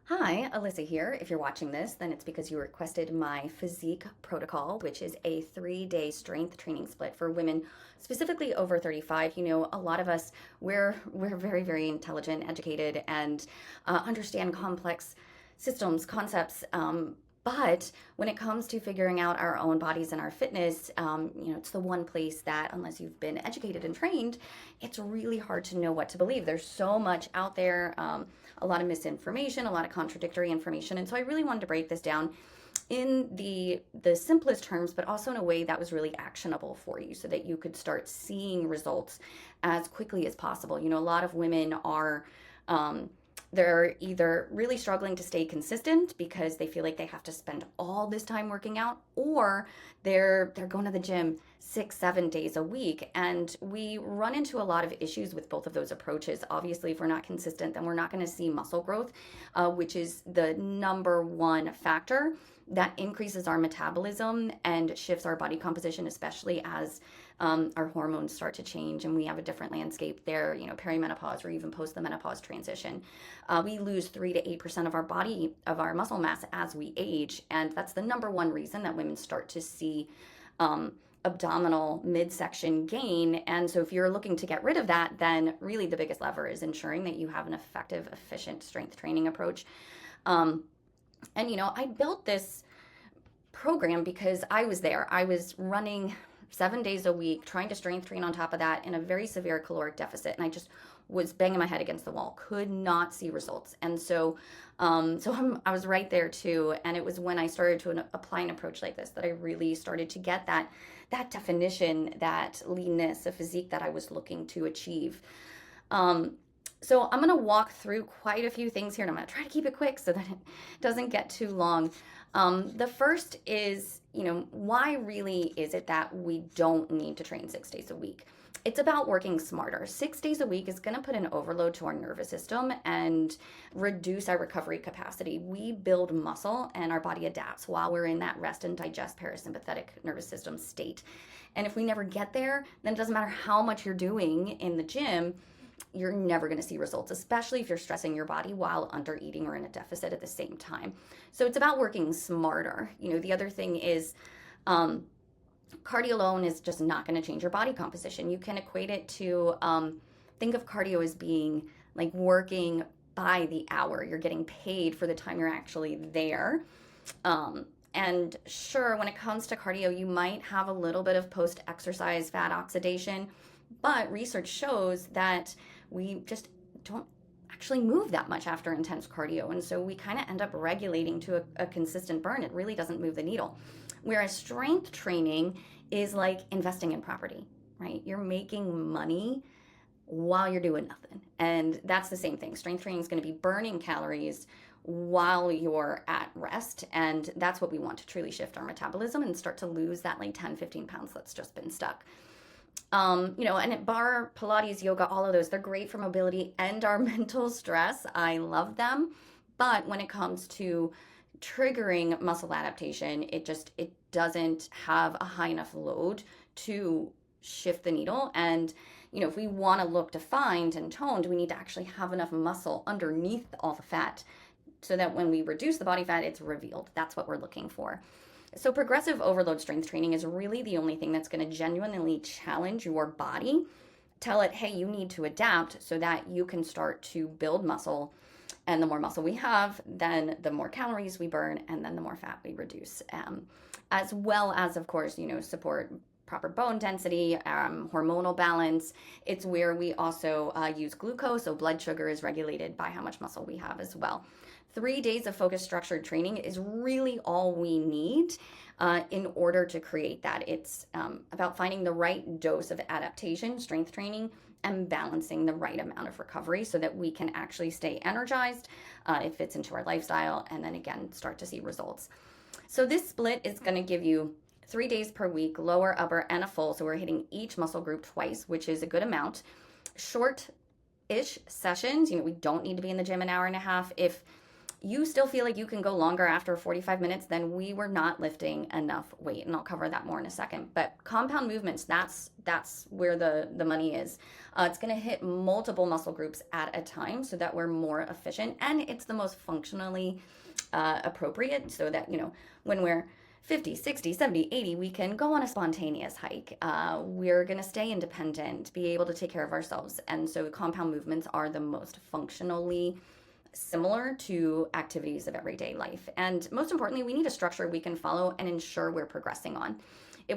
Hi, Alyssa here. If you're watching this, then it's because you requested my Physique protocol, which is a 3-day strength training split for women, specifically over 35. You know, a lot of us, we're very, very intelligent, educated, and understand complex systems, concepts. But when it comes to figuring out our own bodies and our fitness, it's the one place that, unless you've been educated and trained, it's really hard to know what to believe. There's so much out there. A lot of misinformation, a lot of contradictory information. And so I really wanted to break this down in the simplest terms, but also in a way that was really actionable for you so that you could start seeing results as quickly as possible. You know, a lot of women are they're either really struggling to stay consistent because they feel like they have to spend all this time working out, or they're going to the gym 6 7 days a week. And we run into a lot of issues with both of those approaches. Obviously, if we're not consistent, then we're not going to see muscle growth, which is the number one factor that increases our metabolism and shifts our body composition, especially as our hormones start to change and we have a different landscape there, you know, perimenopause or even post the menopause transition. We lose 3 to 8% of our body, of our muscle mass as we age. And that's the number one reason that women start to see abdominal midsection gain. And so if you're looking to get rid of that, then really the biggest lever is ensuring that you have an effective, efficient strength training approach. And, you know, I built this program because I was there. I was running 7 days a week, trying to strength train on top of that in a very severe caloric deficit. And I just was banging my head against the wall, could not see results. And so, I was right there too. And it was when I started to apply an approach like this that I really started to get that definition, that leanness, a physique that I was looking to achieve. So I'm going to walk through quite a few things here, and I'm going to try to keep it quick so that it doesn't get too long. The first is, you know, why really is it that we don't need to train 6 days a week? It's about working smarter. 6 days a week is going to put an overload to our nervous system and reduce our recovery capacity. We build muscle and our body adapts while we're in that rest and digest parasympathetic nervous system state. And if we never get there, then it doesn't matter how much you're doing in the gym, you're never going to see results, especially if you're stressing your body while under eating or in a deficit at the same time. So it's about working smarter. You know, the other thing is cardio alone is just not going to change your body composition. You can equate it to think of cardio as being like working by the hour. You're getting paid for the time you're actually there. And sure, when it comes to cardio, you might have a little bit of post-exercise fat oxidation, but research shows that we just don't actually move that much after intense cardio. And so we kind of end up regulating to a consistent burn. It really doesn't move the needle. Whereas strength training is like investing in property, right? You're making money while you're doing nothing. And that's the same thing. Strength training is going to be burning calories while you're at rest. And that's what we want to truly shift our metabolism and start to lose that like 10 15 pounds that's just been stuck. And bar, Pilates, yoga, all of those, they're great for mobility and our mental stress. I love them. But when it comes to triggering muscle adaptation, it doesn't have a high enough load to shift the needle. And, you know, if we want to look defined and toned, we need to actually have enough muscle underneath all the fat so that when we reduce the body fat, it's revealed. That's what we're looking for. So progressive overload strength training is really the only thing that's going to genuinely challenge your body. Tell it, hey, you need to adapt so that you can start to build muscle. And the more muscle we have, then the more calories we burn, and then the more fat we reduce. As well as, of course, you know, support proper bone density, hormonal balance. It's where we also use glucose, so blood sugar is regulated by how much muscle we have as well. 3 days of focused structured training is really all we need in order to create that. It's about finding the right dose of adaptation, strength training, and balancing the right amount of recovery so that we can actually stay energized. It fits into our lifestyle, and then again, start to see results. So this split is going to give you 3 days per week, lower, upper, and a full. So we're hitting each muscle group twice, which is a good amount. Short-ish sessions. You know, we don't need to be in the gym an hour and a half. If you still feel like you can go longer after 45 minutes, then we were not lifting enough weight. And I'll cover that more in a second. But compound movements, that's where the money is. It's going to hit multiple muscle groups at a time so that we're more efficient, and it's the most functionally appropriate, so that, when we're 50, 60, 70, 80, we can go on a spontaneous hike. We're going to stay independent, be able to take care of ourselves. And so compound movements are the most functionally similar to activities of everyday life. And most importantly, we need a structure we can follow and ensure we're progressing on.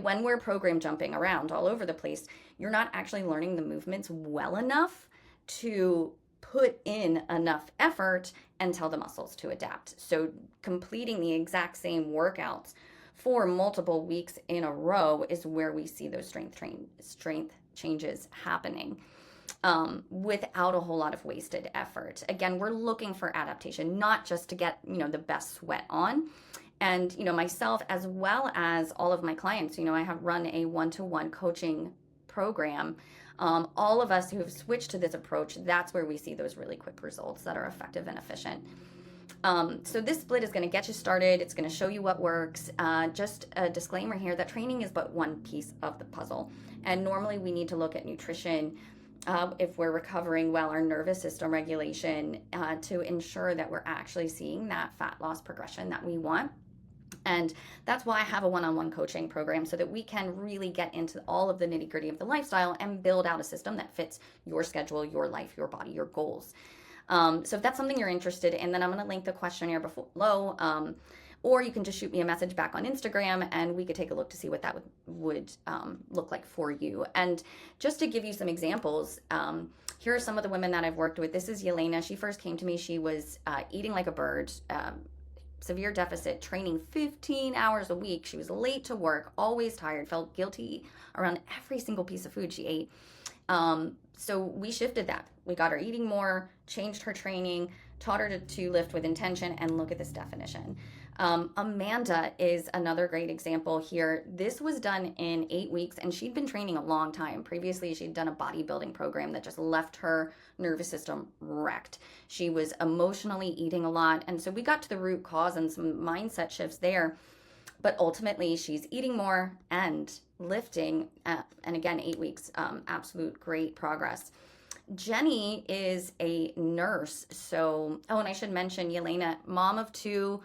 When we're program jumping around all over the place, you're not actually learning the movements well enough to put in enough effort and tell the muscles to adapt. So completing the exact same workouts for multiple weeks in a row is where we see those strength changes happening, without a whole lot of wasted effort. Again, we're looking for adaptation, not just to get, the best sweat on. And, myself, as well as all of my clients, I have run a one-to-one coaching program. All of us who have switched to this approach, that's where we see those really quick results that are effective and efficient. So this split is going to get you started. It's going to show you what works. Just a disclaimer here that training is but one piece of the puzzle. And normally we need to look at nutrition, if we're recovering well, our nervous system regulation, to ensure that we're actually seeing that fat loss progression that we want. And that's why I have a one-on-one coaching program, so that we can really get into all of the nitty-gritty of the lifestyle and build out a system that fits your schedule, your life, your body, your goals. So if that's something you're interested in, then I'm going to link the questionnaire below, or you can just shoot me a message back on Instagram and we could take a look to see what that would look like for you. And just to give you some examples, here are some of the women that I've worked with. This is Yelena. She first came to me. She was eating like a bird, severe deficit, training 15 hours a week. She was late to work, always tired, felt guilty around every single piece of food she ate. So we shifted that. We got her eating more, changed her training, taught her to lift with intention, and look at this definition. Amanda is another great example here. This was done in 8 weeks, and she'd been training a long time. Previously, she'd done a bodybuilding program that just left her nervous system wrecked. She was emotionally eating a lot, and so we got to the root cause and some mindset shifts there. But ultimately, she's eating more and lifting, and again, 8 weeks, absolute great progress. Jenny is a nurse. So, and I should mention Yelena, mom of 2,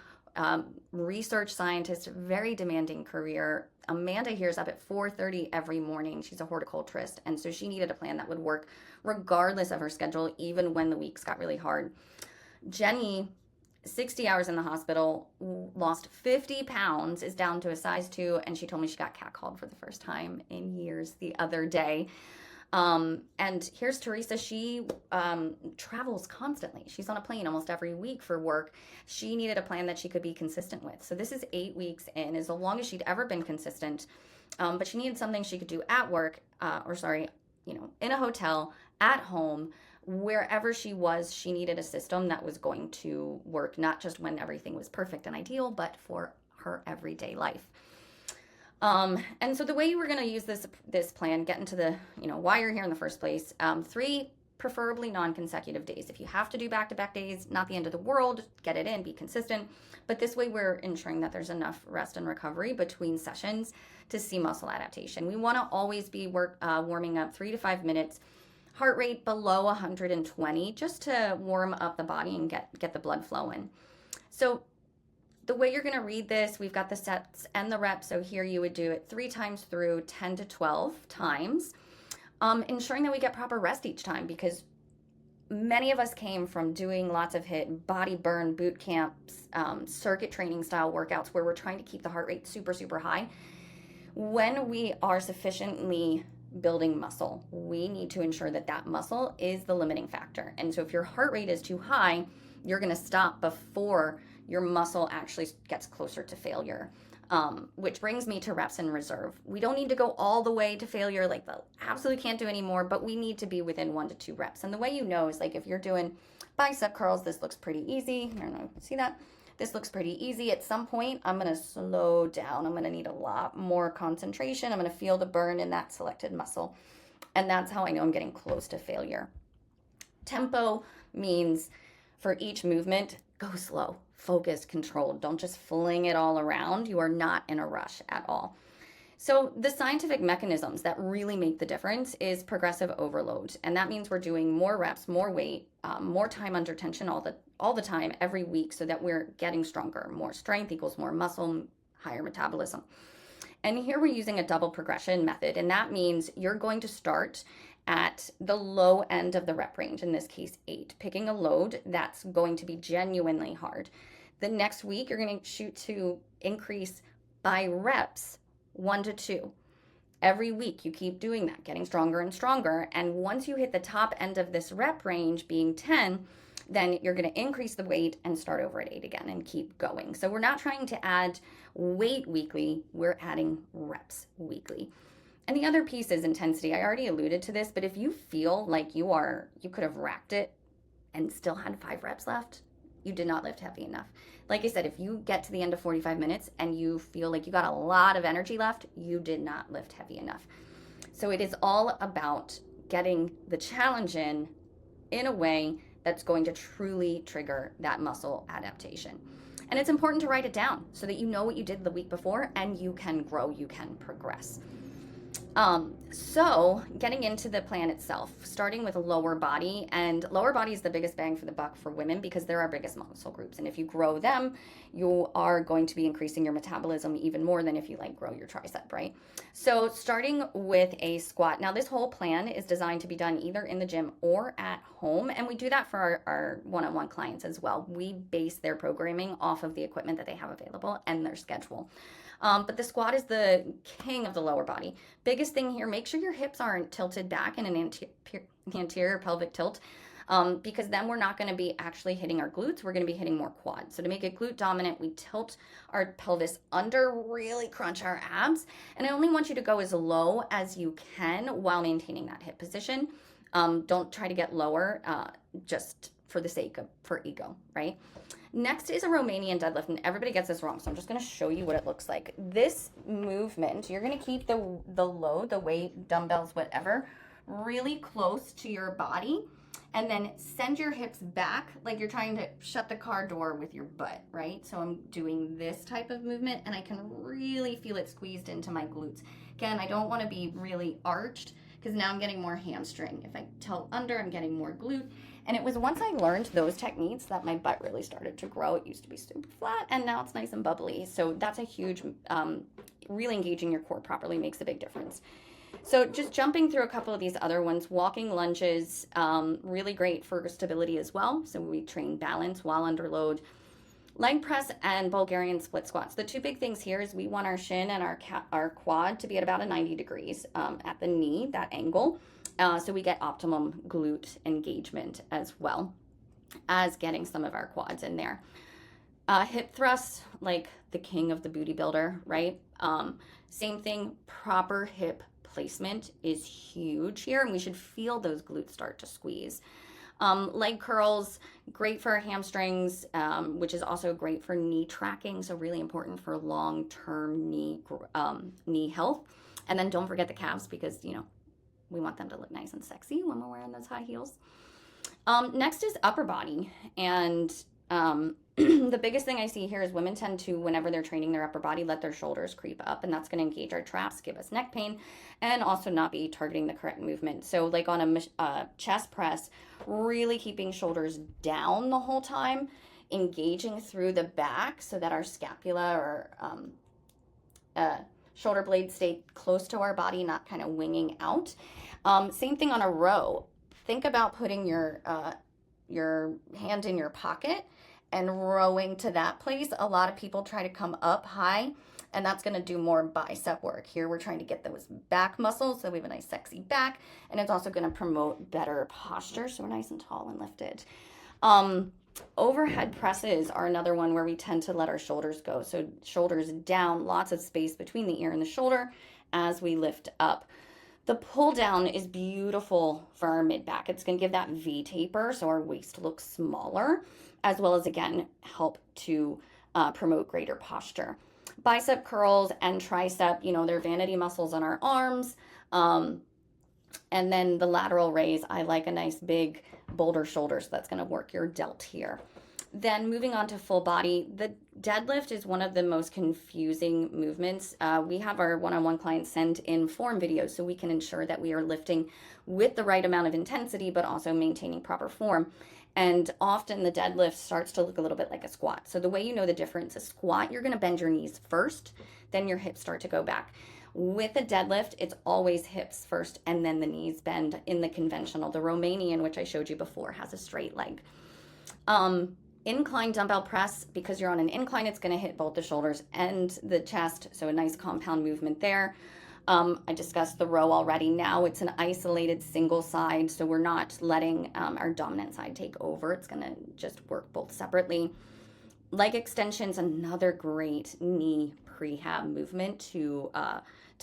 research scientist, very demanding career. Amanda here is up at 4:30 every morning. She's a horticulturist, and so she needed a plan that would work regardless of her schedule, even when the weeks got really hard. Jenny, 60 hours in the hospital, lost 50 pounds, is down to a size 2, and she told me she got catcalled for the first time in years the other day. And here's Teresa. She travels constantly. She's on a plane almost every week for work. She needed a plan that she could be consistent with. So this is 8 weeks in, as long as she'd ever been consistent. But she needed something she could do at work, in a hotel, at home, wherever she was. She needed a system that was going to work, not just when everything was perfect and ideal, but for her everyday life. And so the way we're going to use this plan, get into the, why you're here in the first place, 3 preferably non-consecutive days. If you have to do back-to-back days, not the end of the world, get it in, be consistent. But this way we're ensuring that there's enough rest and recovery between sessions to see muscle adaptation. We want to always be warming up 3 to 5 minutes, heart rate below 120, just to warm up the body and get the blood flowing. So the way you're going to read this, we've got the sets and the reps. So here you would do it 3 times through 10 to 12 times, ensuring that we get proper rest each time, because many of us came from doing lots of HIIT, body burn boot camps, circuit training style workouts where we're trying to keep the heart rate super, super high. When we are sufficiently building muscle, we need to ensure that that muscle is the limiting factor. And so if your heart rate is too high, you're going to stop before your muscle actually gets closer to failure, which brings me to reps in reserve. We don't need to go all the way to failure, like absolutely can't do anymore, but we need to be within 1 to 2 reps. And the way you know is, like, if you're doing bicep curls, this looks pretty easy. I don't know if you see that. This looks pretty easy. At some point, I'm going to slow down. I'm going to need a lot more concentration. I'm going to feel the burn in that selected muscle. And that's how I know I'm getting close to failure. Tempo means for each movement, go slow, focused, controlled. Don't just fling it all around. You are not in a rush at all. So the scientific mechanisms that really make the difference is progressive overload, and that means we're doing more reps, more weight, more time under tension all the time every week, so that we're getting stronger. More strength equals more muscle, higher metabolism. And here we're using a double progression method, and that means you're going to start at the low end of the rep range, in this case 8, picking a load that's going to be genuinely hard. The next week, you're going to shoot to increase by reps 1 to 2. Every week, you keep doing that, getting stronger and stronger. And once you hit the top end of this rep range, being 10, then you're going to increase the weight and start over at 8 again and keep going. So we're not trying to add weight weekly, we're adding reps weekly. And the other piece is intensity. I already alluded to this, but if you feel like you could have racked it and still had 5 reps left, you did not lift heavy enough. Like I said, if you get to the end of 45 minutes and you feel like you got a lot of energy left, you did not lift heavy enough. So it is all about getting the challenge in a way that's going to truly trigger that muscle adaptation. And it's important to write it down so that you know what you did the week before and you can grow, you can progress. So getting into the plan itself, starting with lower body, and lower body is the biggest bang for the buck for women because they're our biggest muscle groups. And if you grow them, you are going to be increasing your metabolism even more than if you grow your tricep, right? So starting with a squat. Now this whole plan is designed to be done either in the gym or at home. And we do that for our one-on-one clients as well. We base their programming off of the equipment that they have available and their schedule. But the squat is the king of the lower body. Biggest thing here, make sure your hips aren't tilted back in an anterior pelvic tilt, because then we're not going to be actually hitting our glutes. We're going to be hitting more quads. So to make it glute dominant, we tilt our pelvis under, really crunch our abs. And I only want you to go as low as you can while maintaining that hip position. Don't try to get lower just for the sake of, for ego, right? Next is a Romanian deadlift, and everybody gets this wrong, so I'm just going to show you what it looks like. This movement, you're going to keep the load, the weight, dumbbells, whatever, really close to your body, and then send your hips back like you're trying to shut the car door with your butt, right? So I'm doing this type of movement, and I can really feel it squeezed into my glutes. Again, I don't want to be really arched because now I'm getting more hamstring. If I tilt under, I'm getting more glute. And it was once I learned those techniques that my butt really started to grow. It used to be super flat, and now it's nice and bubbly. So that's a huge, really engaging your core properly makes a big difference. So just jumping through a couple of these other ones, walking lunges, really great for stability as well. So we train balance while under load. Leg press and Bulgarian split squats. The two big things here is we want our shin and our quad to be at about a 90 degrees at the knee, that angle. So we get optimum glute engagement as well as getting some of our quads in there. Hip thrusts, like the king of the booty builder, right? Same thing, proper hip placement is huge here, and we should feel those glutes start to squeeze. Leg curls, great for our hamstrings, which is also great for knee tracking, so really important for long-term knee health. And then don't forget the calves because, we want them to look nice and sexy when we're wearing those high heels. Next is upper body. And the biggest thing I see here is women tend to, whenever they're training their upper body, let their shoulders creep up. And that's going to engage our traps, give us neck pain, and also not be targeting the correct movement. So like on a chest press, really keeping shoulders down the whole time, engaging through the back so that our scapula or shoulder blades stay close to our body, not kind of winging out. Same thing on a row. Think about putting your hand in your pocket and rowing to that place. A lot of people try to come up high, and that's going to do more bicep work. Here we're trying to get those back muscles so we have a nice sexy back, and it's also going to promote better posture so we're nice and tall and lifted. Overhead presses are another one where we tend to let our shoulders go. So shoulders down, lots of space between the ear and the shoulder as we lift up. The pull down is beautiful for our mid back. It's going to give that V taper so our waist looks smaller, as well as, again, help to promote greater posture. Bicep curls and tricep, they're vanity muscles on our arms. And then the lateral raise, I like a nice big boulder shoulder, so that's going to work your delt here. Then moving on to full body, the deadlift is one of the most confusing movements. We have our one-on-one clients send in form videos so we can ensure that we are lifting with the right amount of intensity, but also maintaining proper form. And often the deadlift starts to look a little bit like a squat. So the way you know the difference, a squat, you're going to bend your knees first, then your hips start to go back. With a deadlift, it's always hips first and then the knees bend in the conventional. The Romanian, which I showed you before, has a straight leg. Incline dumbbell press, because you're on an incline, it's going to hit both the shoulders and the chest, so a nice compound movement there. I discussed the row already. Now it's an isolated single side, so we're not letting our dominant side take over. It's going to just work both separately. Leg extensions, another great knee prehab movement to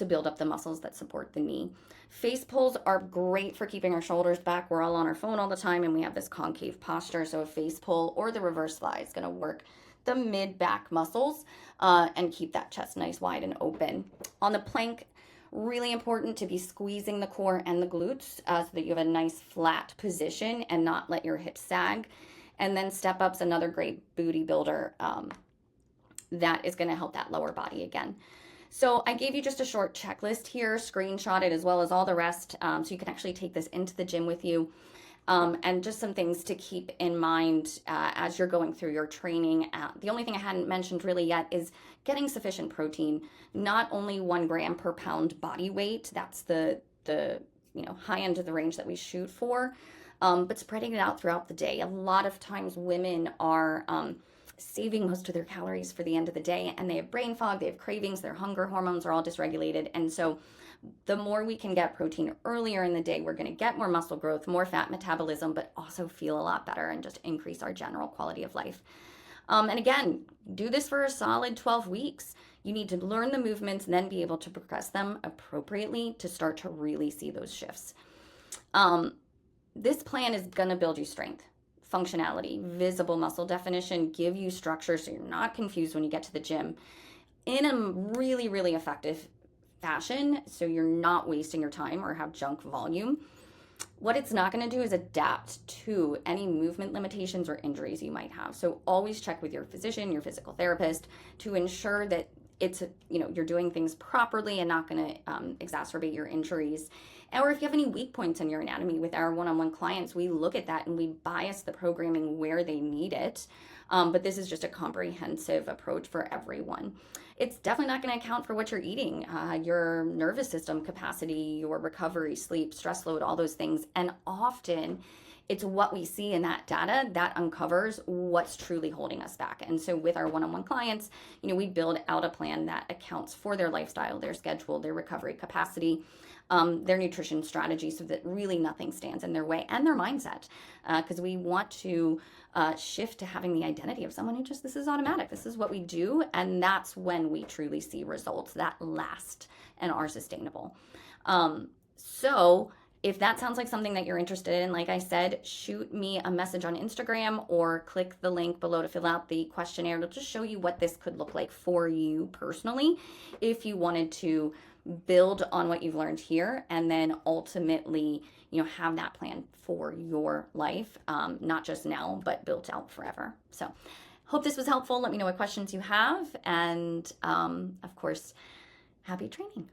build up the muscles that support the knee. Face pulls are great for keeping our shoulders back. We're all on our phone all the time and we have this concave posture, so a face pull or the reverse fly is going to work the mid-back muscles and keep that chest nice, wide, and open. On the plank, really important to be squeezing the core and the glutes so that you have a nice flat position and not let your hips sag. And then step up's another great booty builder that is going to help that lower body again. So I gave you just a short checklist here, screenshot it as well as all the rest, so you can actually take this into the gym with you. And just some things to keep in mind as you're going through your training. The only thing I hadn't mentioned really yet is getting sufficient protein. Not only 1 gram per pound body weight, that's the high end of the range that we shoot for, but spreading it out throughout the day. A lot of times women are saving most of their calories for the end of the day, and they have brain fog, they have cravings, their hunger hormones are all dysregulated. And so the more we can get protein earlier in the day, we're going to get more muscle growth, more fat metabolism, but also feel a lot better and just increase our general quality of life. And again, do this for a solid 12 weeks. You need to learn the movements and then be able to progress them appropriately to start to really see those shifts. This plan is going to build you strength, functionality, visible muscle definition, give you structure so you're not confused when you get to the gym in a really, really effective fashion, so you're not wasting your time or have junk volume. What it's not going to do is adapt to any movement limitations or injuries you might have. So always check with your physician, your physical therapist, to ensure that it's you're doing things properly and not going to exacerbate your injuries. Or if you have any weak points in your anatomy, with our one-on-one clients, we look at that and we bias the programming where they need it. But this is just a comprehensive approach for everyone. It's definitely not going to account for what you're eating, your nervous system capacity, your recovery, sleep, stress load, all those things. And often it's what we see in that data that uncovers what's truly holding us back. And so with our one-on-one clients, we build out a plan that accounts for their lifestyle, their schedule, their recovery capacity, their nutrition strategy, so that really nothing stands in their way, and their mindset, because we want to shift to having the identity of someone who just, this is automatic, this is what we do, and that's when we truly see results that last and are sustainable. So if that sounds like something that you're interested in, like I said, shoot me a message on Instagram or click the link below to fill out the questionnaire. It'll just show you what this could look like for you personally if you wanted to build on what you've learned here and then ultimately, have that plan for your life, not just now, but built out forever. So hope this was helpful. Let me know what questions you have. And of course, happy training.